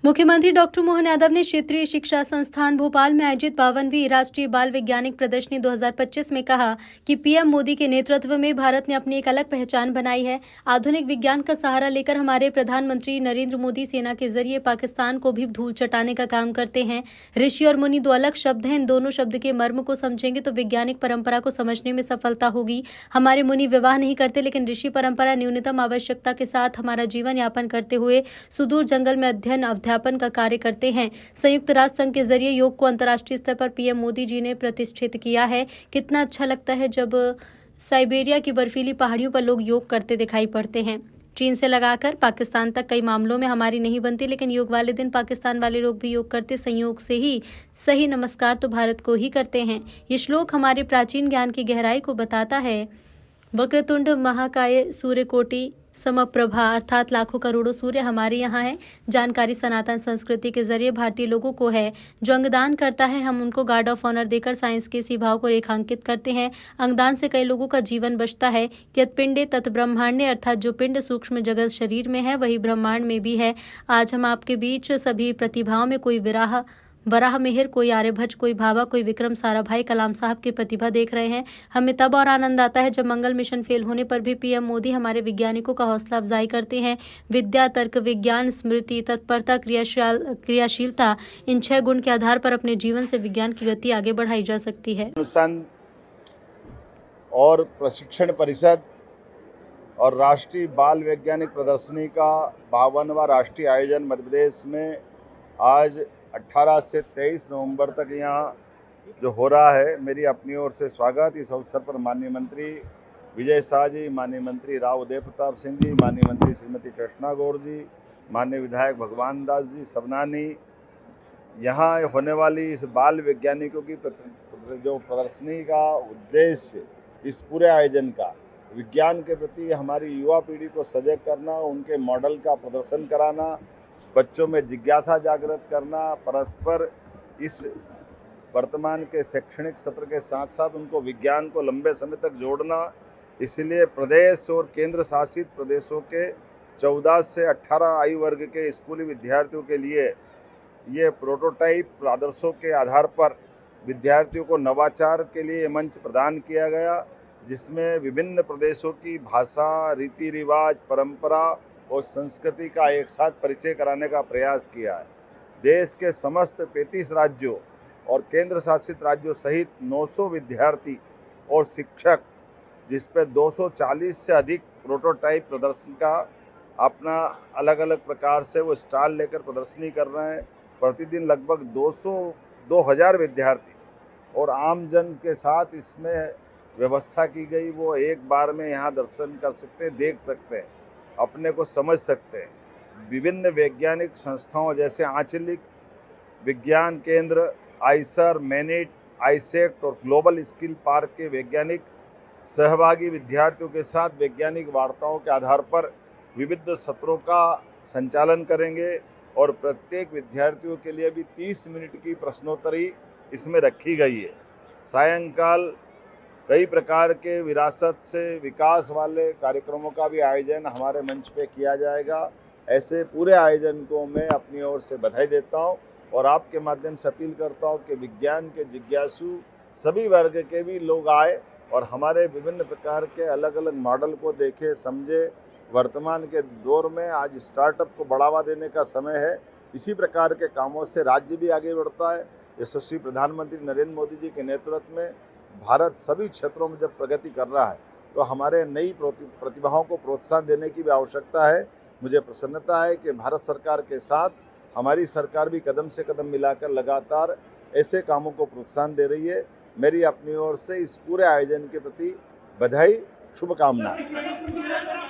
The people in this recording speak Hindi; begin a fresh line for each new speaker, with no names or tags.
मुख्यमंत्री डॉक्टर मोहन यादव ने क्षेत्रीय शिक्षा संस्थान भोपाल में आयोजित 52वीं राष्ट्रीय बाल वैज्ञानिक प्रदर्शनी 2025 में कहा कि पीएम मोदी के नेतृत्व में भारत ने अपनी एक अलग पहचान बनाई है। आधुनिक विज्ञान का सहारा लेकर हमारे प्रधानमंत्री नरेंद्र मोदी सेना के जरिए पाकिस्तान को भी धूल चटाने का काम करते हैं। ऋषि और मुनि दो अलग शब्द हैं। इन दोनों शब्द के मर्म को समझेंगे तो वैज्ञानिक परंपरा को समझने में सफलता होगी। हमारे मुनि विवाह नहीं करते, लेकिन ऋषि परंपरा न्यूनतम आवश्यकता के साथ हमारा जीवन यापन करते हुए सुदूर जंगल में अध्ययन अध्यापन का कार्य करते हैं। संयुक्त राष्ट्र संघ के जरिए योग को अंतर्राष्ट्रीय स्तर पर पीएम मोदी जी ने प्रतिष्ठित किया है। कितना अच्छा लगता है जब साइबेरिया की बर्फीली पहाड़ियों पर लोग योग करते दिखाई पड़ते हैं। चीन से लगाकर पाकिस्तान तक कई मामलों में हमारी नहीं बनती, लेकिन योग वाले दिन पाकिस्तान वाले लोग भी योग करते संयोग से ही सही नमस्कार तो भारत को ही करते हैं। ये श्लोक हमारे प्राचीन ज्ञान की गहराई को बताता है। वक्रतुंड महाकाय सूर्यकोटि समप्रभा, अर्थात लाखों करोड़ों सूर्य हमारे यहाँ है। जानकारी सनातन संस्कृति के जरिए भारतीय लोगों को है। जो अंगदान करता है हम उनको गार्ड ऑफ ऑनर देकर साइंस के इसी भाव को रेखांकित करते हैं। अंगदान से कई लोगों का जीवन बचता है। यत् पिंडे तत् ब्रह्मांडे, अर्थात जो पिंड सूक्ष्म जगत शरीर में है वही ब्रह्मांड में भी है। आज हम आपके बीच सभी प्रतिभाओं में कोई वराह मिहिर, कोई आर्यभट्ट, कोई भाभा, कोई विक्रम साराभाई, कलाम साहब की प्रतिभा देख रहे हैं। हमें तब और आनंद आता है जब मंगल मिशन फेल होने पर भी पीएम मोदी हमारे वैज्ञानिकों का हौसला अफजाई करते हैं। विद्या, तर्क, विज्ञान, स्मृति, तत्परता, क्रियाशीलता, इन 6 गुण के आधार पर अपने जीवन से विज्ञान की गति आगे बढ़ाई जा सकती है।
अनुसंधान और प्रशिक्षण परिषद और राष्ट्रीय बाल वैज्ञानिक प्रदर्शनी का 52वां राष्ट्रीय आयोजन मध्य प्रदेश में आज 18 से 23 नवंबर तक यहाँ जो हो रहा है, मेरी अपनी ओर से स्वागत। इस अवसर पर माननीय मंत्री विजय शाह जी, माननीय मंत्री राव उदय प्रताप सिंह जी, माननीय मंत्री श्रीमती कृष्णा गौड़ जी, माननीय विधायक भगवान दास जी सबनानी, यहाँ होने वाली इस बाल वैज्ञानिकों की जो प्रदर्शनी का उद्देश्य इस पूरे आयोजन का विज्ञान के प्रति हमारी युवा पीढ़ी को सजग करना, उनके मॉडल का प्रदर्शन कराना, बच्चों में जिज्ञासा जागृत करना, परस्पर इस वर्तमान के शैक्षणिक सत्र के साथ साथ उनको विज्ञान को लंबे समय तक जोड़ना। इसलिए प्रदेश और केंद्र शासित प्रदेशों के 14 से 18 आयु वर्ग के स्कूली विद्यार्थियों के लिए ये प्रोटोटाइप आदर्शों के आधार पर विद्यार्थियों को नवाचार के लिए मंच प्रदान किया गया, जिसमें विभिन्न प्रदेशों की भाषा, रीति रिवाज, परंपरा और संस्कृति का एक साथ परिचय कराने का प्रयास किया है। देश के समस्त 35 राज्यों और केंद्र शासित राज्यों सहित 900 विद्यार्थी और शिक्षक, जिस पे 240 से अधिक प्रोटोटाइप प्रदर्शन का अपना अलग अलग प्रकार से वो स्टॉल लेकर प्रदर्शनी कर रहे हैं। प्रतिदिन लगभग 2000 विद्यार्थी और आम जन के साथ इसमें व्यवस्था की गई, वो एक बार में यहाँ दर्शन कर सकते हैं, देख सकते हैं, अपने को समझ सकते हैं। विभिन्न वैज्ञानिक संस्थाओं जैसे आंचलिक विज्ञान केंद्र, आइसर, मैनिट, आइसेक्ट और ग्लोबल स्किल पार्क के वैज्ञानिक सहभागी विद्यार्थियों के साथ वैज्ञानिक वार्ताओं के आधार पर विविध सत्रों का संचालन करेंगे और प्रत्येक विद्यार्थियों के लिए भी 30 मिनट की प्रश्नोत्तरी इसमें रखी गई है। सायंकाल कई प्रकार के विरासत से विकास वाले कार्यक्रमों का भी आयोजन हमारे मंच पे किया जाएगा। ऐसे पूरे आयोजन को मैं अपनी ओर से बधाई देता हूं और आपके माध्यम से अपील करता हूं कि विज्ञान के जिज्ञासु सभी वर्ग के भी लोग आए और हमारे विभिन्न प्रकार के अलग अलग मॉडल को देखे, समझे। वर्तमान के दौर में आज स्टार्टअप को बढ़ावा देने का समय है। इसी प्रकार के कामों से राज्य भी आगे बढ़ता है। यशस्वी प्रधानमंत्री नरेंद्र मोदी जी के नेतृत्व में भारत सभी क्षेत्रों में जब प्रगति कर रहा है तो हमारे नई प्रतिभाओं को प्रोत्साहन देने की भी आवश्यकता है। मुझे प्रसन्नता है कि भारत सरकार के साथ हमारी सरकार भी कदम से कदम मिलाकर लगातार ऐसे कामों को प्रोत्साहन दे रही है। मेरी अपनी ओर से इस पूरे आयोजन के प्रति बधाई, शुभकामनाएं।